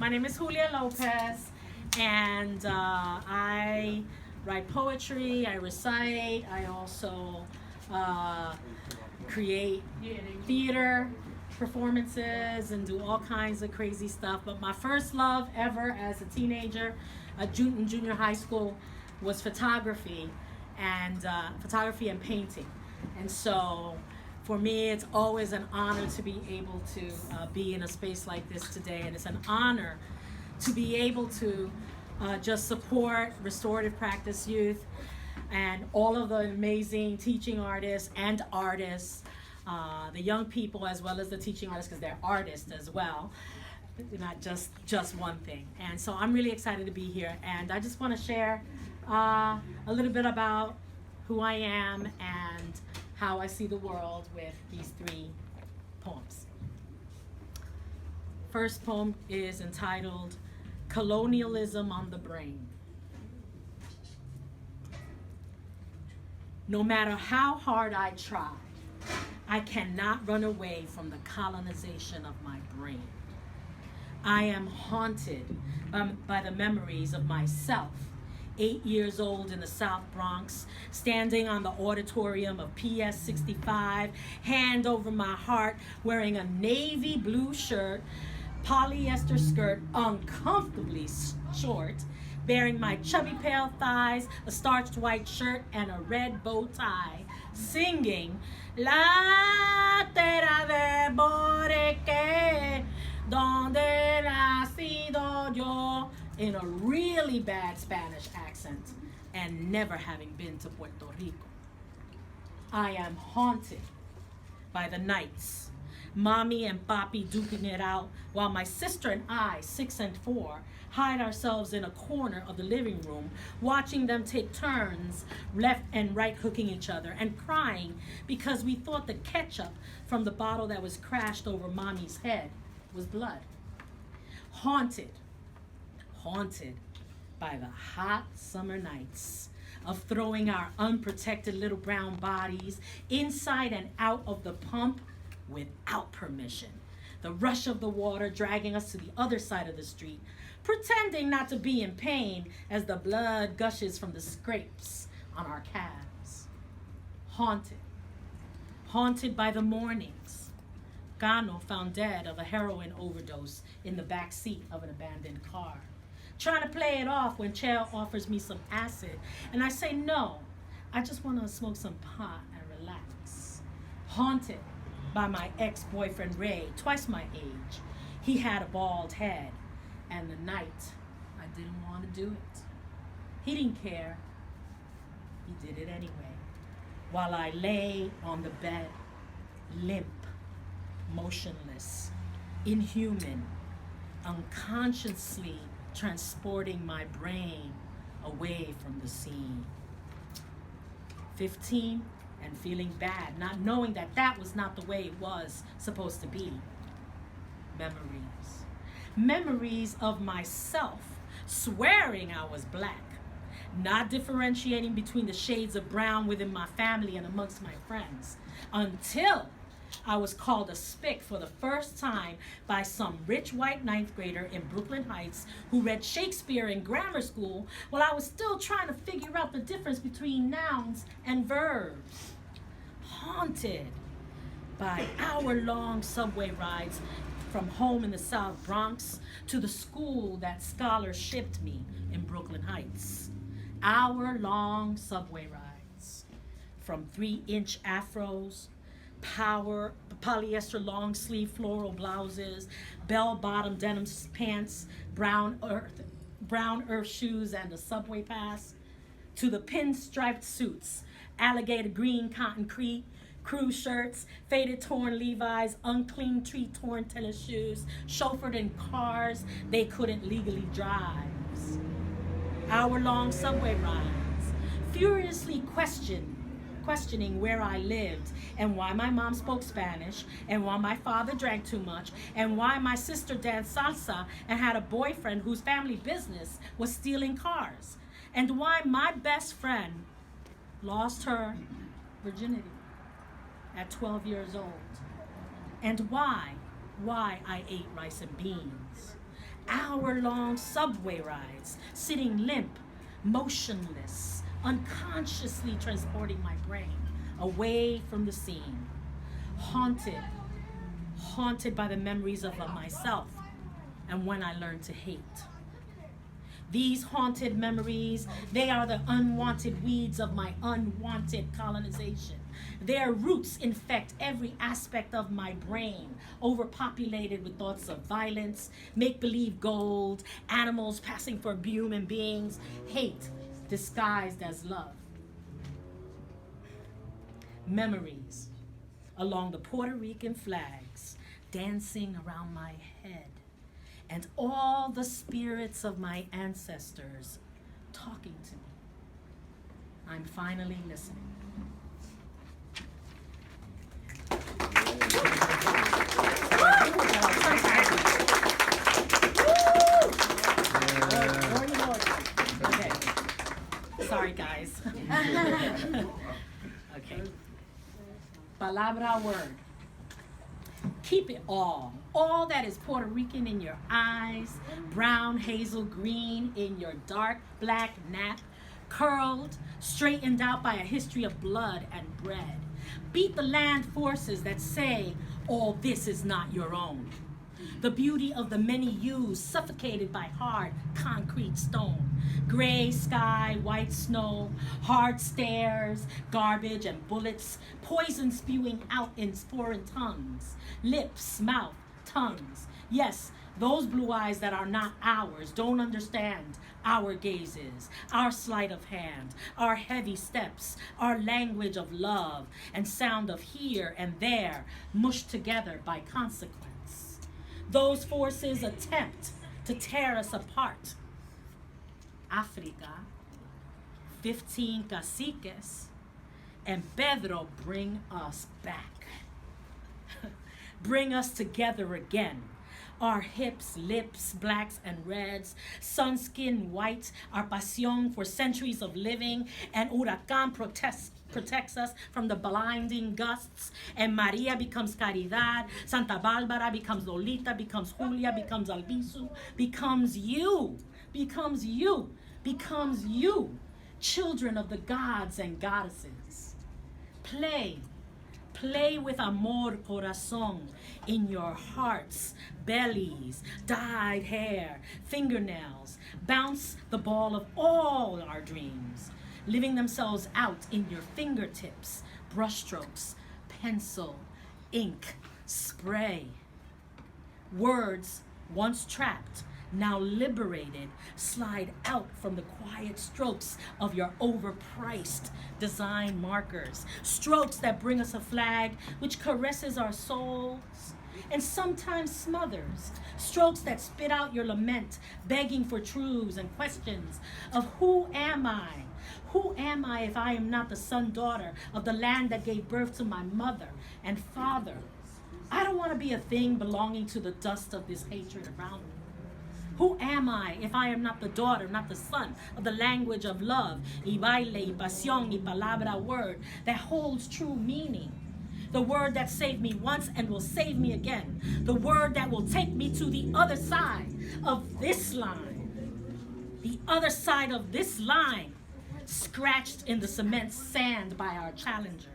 My name is Julia Lopez, and I write poetry, I recite, I also create theater performances and do all kinds of crazy stuff. But my first love ever as a teenager, in junior high school, was photography and painting. And so for me, it's always an honor to be able to be in a space like this today. And it's an honor to be able to just support restorative practice youth and all of the amazing teaching artists and artists, the young people as well as the teaching artists, because they're artists as well, not just one thing. And so I'm really excited to be here. And I just want to share a little bit about who I am and how I see the world with these 3 poems. First poem is entitled Colonialism on the Brain. No matter how hard I try, I cannot run away from the colonization of my brain. I am haunted by the memories of myself, 8 years old in the South Bronx, standing on the auditorium of PS 65, hand over my heart, wearing a navy blue shirt, polyester skirt, uncomfortably short, bearing my chubby pale thighs, a starched white shirt, and a red bow tie, singing La terra de Boreque, donde nacido yo, in a really bad Spanish accent, and never having been to Puerto Rico. I am haunted by the nights, mommy and papi duking it out, while my sister and I, 6 and 4, hide ourselves in a corner of the living room, watching them take turns left and right hooking each other, and crying because we thought the ketchup from the bottle that was crashed over mommy's head was blood. Haunted by the hot summer nights of throwing our unprotected little brown bodies inside and out of the pump without permission. The rush of the water dragging us to the other side of the street, pretending not to be in pain as the blood gushes from the scrapes on our calves. Haunted by the mornings. Gano found dead of a heroin overdose in the back seat of an abandoned car. Trying to play it off when Chael offers me some acid, and I say no, I just want to smoke some pot and relax. Haunted by my ex-boyfriend Ray, twice my age. He had a bald head, and the night I didn't want to do it. He didn't care. He did it anyway. While I lay on the bed, limp, motionless, inhuman, unconsciously transporting my brain away from the scene. 15 and feeling bad, not knowing that that was not the way it was supposed to be. Memories of myself swearing I was black, not differentiating between the shades of brown within my family and amongst my friends, until I was called a spick for the first time by some rich white 9th grader in Brooklyn Heights who read Shakespeare in grammar school while I was still trying to figure out the difference between nouns and verbs. Haunted by hour-long subway rides from home in the South Bronx to the school that scholars shipped me in Brooklyn Heights. Hour-long subway rides from 3-inch afros, polyester long sleeve floral blouses, bell-bottom denim pants, brown earth shoes, and a subway pass, to the pinstriped suits, alligator green cotton crew shirts, faded torn Levi's, unclean tree torn tennis shoes, chauffeured in cars they couldn't legally drive. Hour-long subway rides, furiously questioning where I lived and why my mom spoke Spanish and why my father drank too much and why my sister danced salsa and had a boyfriend whose family business was stealing cars, and why my best friend lost her virginity at 12 years old, and why I ate rice and beans, hour-long subway rides, sitting limp, motionless, unconsciously transporting my brain away from the scene, haunted by the memories of myself and when I learned to hate. These haunted memories, they are the unwanted weeds of my unwanted colonization. Their roots infect every aspect of my brain, overpopulated with thoughts of violence, make-believe gold, animals passing for human beings, hate disguised as love. Memories along the Puerto Rican flags dancing around my head, and all the spirits of my ancestors talking to me. I'm finally listening. Okay. Sorry, guys. Okay. Palabraword. Keep it all that is Puerto Rican in your eyes, brown, hazel, green in your dark, black nap, curled, straightened out by a history of blood and bread. Beat the land forces that say, all this is not your own. The beauty of the many hues suffocated by hard concrete stone. Gray sky, white snow, hard stairs, garbage and bullets, poison spewing out in foreign tongues. Lips, mouth, tongues. Yes, those blue eyes that are not ours don't understand our gazes, our sleight of hand, our heavy steps, our language of love and sound of here and there, mushed together by consequence. Those forces attempt to tear us apart. Africa, 15 caciques, and Pedro bring us back. Bring us together again. Our hips, lips, blacks and reds, sun-skin white, our pasión for centuries of living, and Huracán protects us from the blinding gusts, and Maria becomes Caridad, Santa Bárbara becomes Lolita, becomes Julia, becomes Albizu, becomes you, children of the gods and goddesses. Play with amor, corazón, in your hearts, bellies, dyed hair, fingernails. Bounce the ball of all our dreams, living themselves out in your fingertips, brushstrokes, pencil, ink, spray. Words once trapped, now liberated, slide out from the quiet strokes of your overpriced design markers. Strokes that bring us a flag which caresses our souls and sometimes smothers. Strokes that spit out your lament, begging for truths and questions of who am I? Who am I if I am not the son, daughter of the land that gave birth to my mother and father? I don't want to be a thing belonging to the dust of this hatred around me. Who am I if I am not the daughter, not the son of the language of love, y baile, y pasión, y palabraword, that holds true meaning? The word that saved me once and will save me again. The word that will take me to the other side of this line. The other side of this line, scratched in the cement sand by our challengers.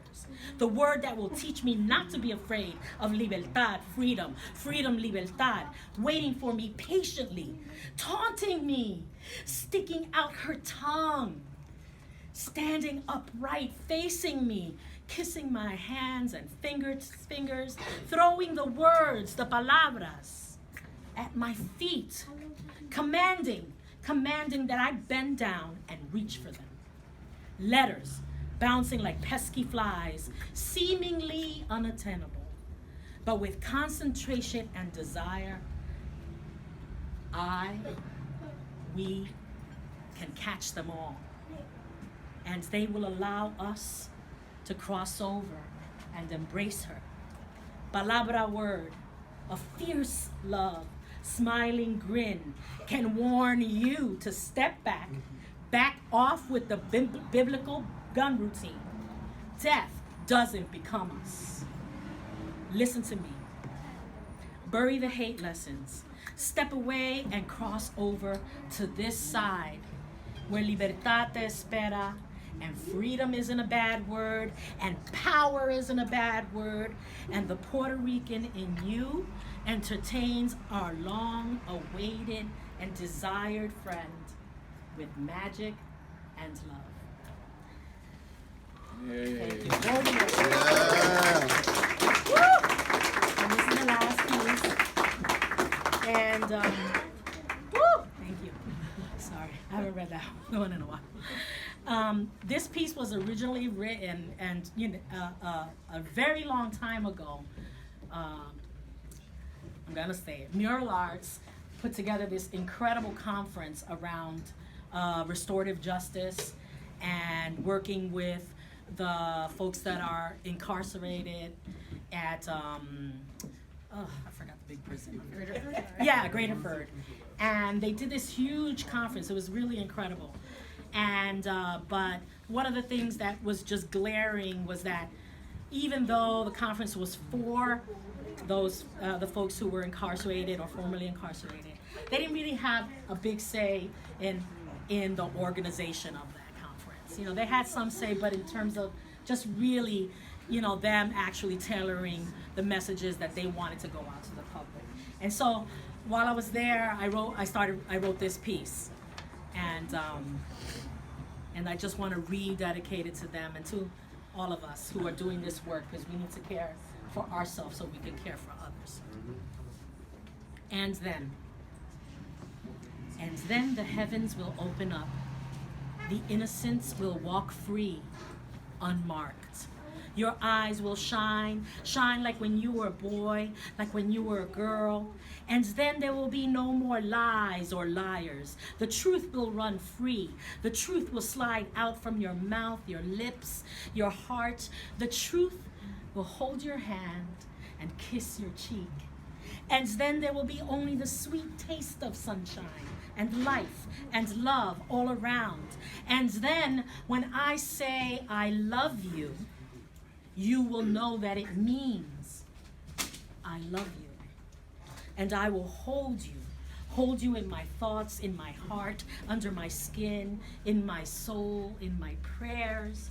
The word that will teach me not to be afraid of libertad, freedom, libertad, waiting for me patiently, taunting me, sticking out her tongue, standing upright, facing me, kissing my hands and fingers, throwing the words, the palabras, at my feet, commanding that I bend down and reach for them. Letters bouncing like pesky flies, seemingly unattainable, but with concentration and desire, we can catch them all. And they will allow us to cross over and embrace her. Palabraword, a fierce love, smiling grin, can warn you to step back off with the biblical gun routine. Death doesn't become us. Listen to me. Bury the hate lessons. step away and cross over to this side where libertad te espera, and freedom isn't a bad word, and power isn't a bad word, and the Puerto Rican in you entertains our long-awaited and desired friend with magic and love. Yay. Thank you. Yeah. Woo! And this is the last piece. And, woo! Thank you. Sorry, I haven't read that one in a while. This piece was originally written, and a very long time ago. I'm gonna say it. Mural Arts put together this incredible conference around restorative justice and working with the folks that are incarcerated at I forgot the big prison. Yeah, Greater Ford. And they did this huge conference. It was really incredible. And but one of the things that was just glaring was that even though the conference was for those the folks who were incarcerated or formerly incarcerated, they didn't really have a big say in the organization of that conference. You know, they had some say, but in terms of just really, you know, them actually tailoring the messages that they wanted to go out to the public. And so while I was there, I wrote this piece, and I just want to rededicate it to them and to all of us who are doing this work, because we need to care for ourselves so we can care for others. And then the heavens will open up. The innocents will walk free, unmarked. Your eyes will shine like when you were a boy, like when you were a girl. And then there will be no more lies or liars. The truth will run free. The truth will slide out from your mouth, your lips, your heart. The truth will hold your hand and kiss your cheek. And then there will be only the sweet taste of sunshine and life and love all around. And then when I say I love you, you will know that it means I love you. And I will hold you in my thoughts, in my heart, under my skin, in my soul, in my prayers.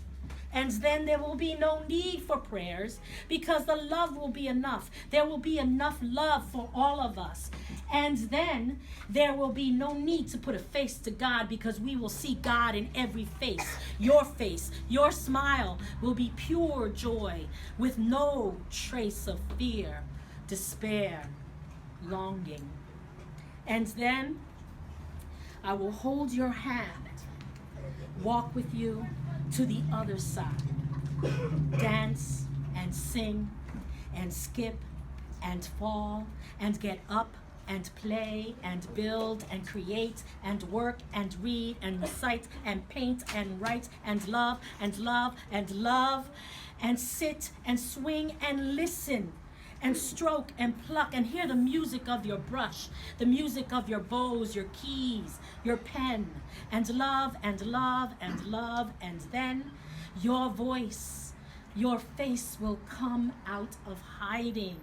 And then there will be no need for prayers, because the love will be enough. There will be enough love for all of us. And then there will be no need to put a face to God, because we will see God in every face. Your smile will be pure joy with no trace of fear, despair, longing. And then I will hold your hand, walk with you to the other side, dance and sing and skip and fall and get up and play and build and create and work and read and recite and paint and write and love and love and love and sit and swing and listen and stroke and pluck and hear the music of your brush, the music of your bows, your keys, your pen, and love and love and love. And then your voice, your face will come out of hiding,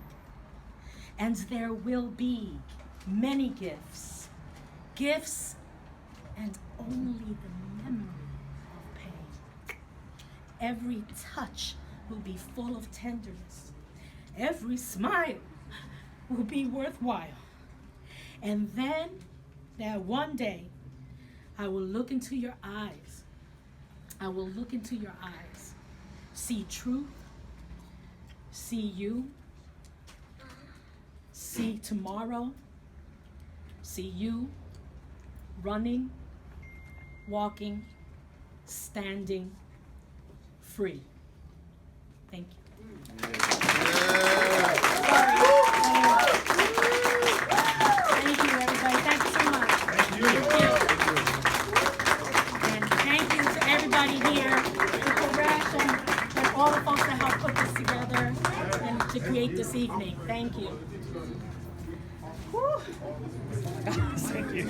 and there will be many gifts and only the memory of pain. Every touch will be full of tenderness. Every smile will be worthwhile. And then that one day, I will look into your eyes. I will look into your eyes, see truth, see you, see tomorrow, see you running, walking, standing, free. Thank you. Thank you, everybody. Thank you so much. Thank you. And thank you to everybody here, to Koresh and all the folks that helped put this together and to create this evening. Thank you. Whew. Thank you.